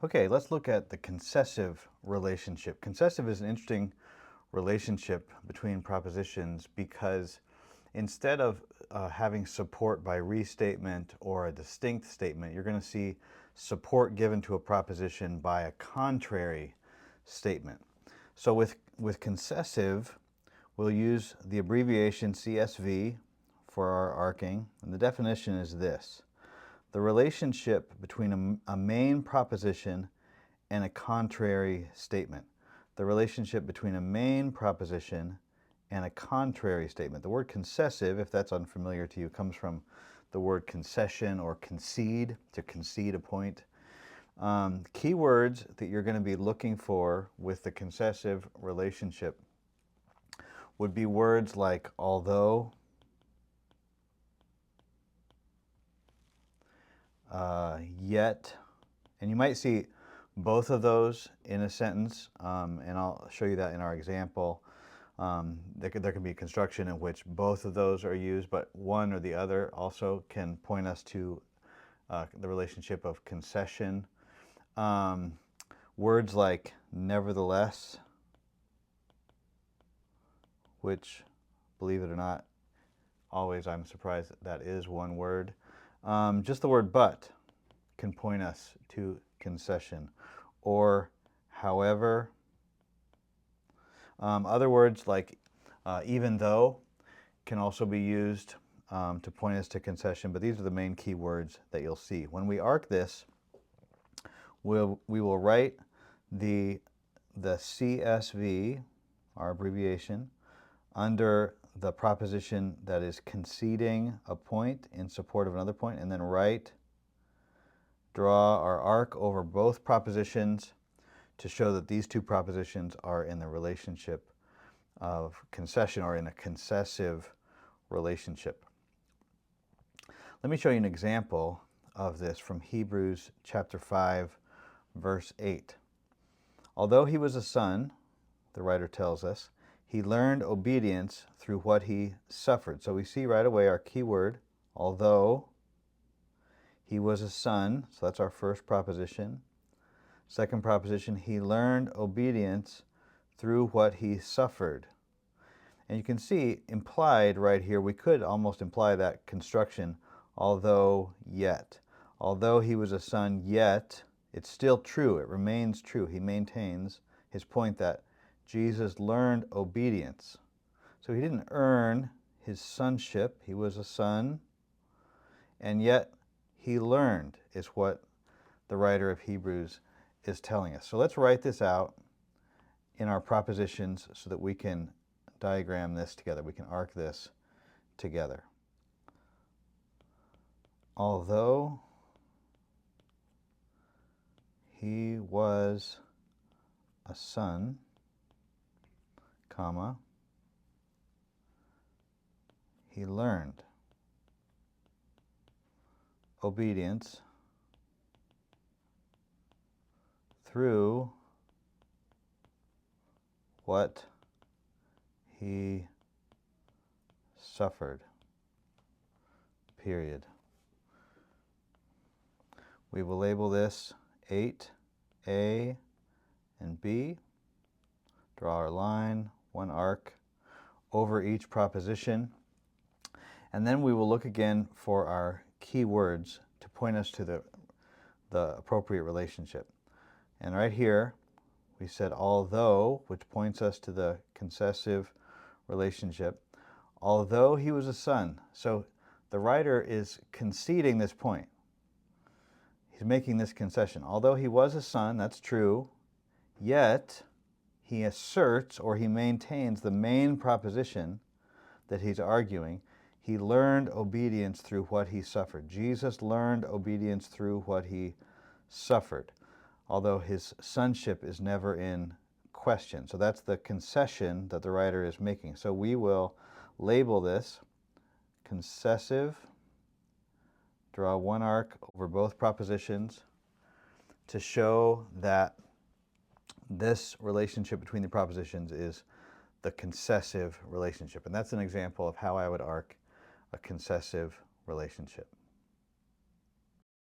Okay, let's look at the concessive relationship. Concessive is an interesting relationship between propositions because instead of having support by restatement or a distinct statement, you're going to see support given to a proposition by a contrary statement. So with concessive, we'll use the abbreviation CSV for our arcing, and the definition is this: the relationship between a main proposition and a contrary statement. The relationship between a main proposition and a contrary statement. The word concessive, if that's unfamiliar to you, comes from the word concession or concede, to concede a point. Key words that you're going to be looking for with the concessive relationship would be words like although, yet, and you might see both of those in a sentence, and I'll show you that in our example. There can be a construction in which both of those are used, but one or the other also can point us to the relationship of concession. Words like nevertheless, which, believe it or not, always I'm surprised that is one word. Just the word but can point us to concession. Or however. Other words like even though can also be used to point us to concession, but these are the main key words that you'll see. When we arc this, we will write the CSV, our abbreviation, under the proposition that is conceding a point in support of another point, and then draw our arc over both propositions to show that these two propositions are in the relationship of concession or in a concessive relationship. Let me show you an example of this from Hebrews chapter 5, verse 8. Although he was a son, the writer tells us, he learned obedience through what he suffered. So we see right away our key word, although he was a son, so that's our first proposition. Second proposition, he learned obedience through what he suffered. And you can see implied right here, we could almost imply that construction, although yet. Although he was a son, yet it's still true. It remains true. He maintains his point that Jesus learned obedience. So he didn't earn his sonship. He was a son, and yet he learned, is what the writer of Hebrews is telling us. So let's write this out in our propositions so that we can diagram this together. We can arc this together. Although he was a son, comma, he learned obedience through what he suffered, period. We will label this 8A and B. Draw our line, one arc over each proposition. And then we will look again for our key words to point us to the appropriate relationship. And right here, we said although, which points us to the concessive relationship. Although he was a son. So the writer is conceding this point. He's making this concession. Although he was a son, that's true, yet he asserts or he maintains the main proposition that he's arguing. He learned obedience through what he suffered. Jesus learned obedience through what he suffered, although his sonship is never in question. So that's the concession that the writer is making. So we will label this concessive, draw one arc over both propositions to show that this relationship between the propositions is the concessive relationship. And that's an example of how I would arc a concessive relationship.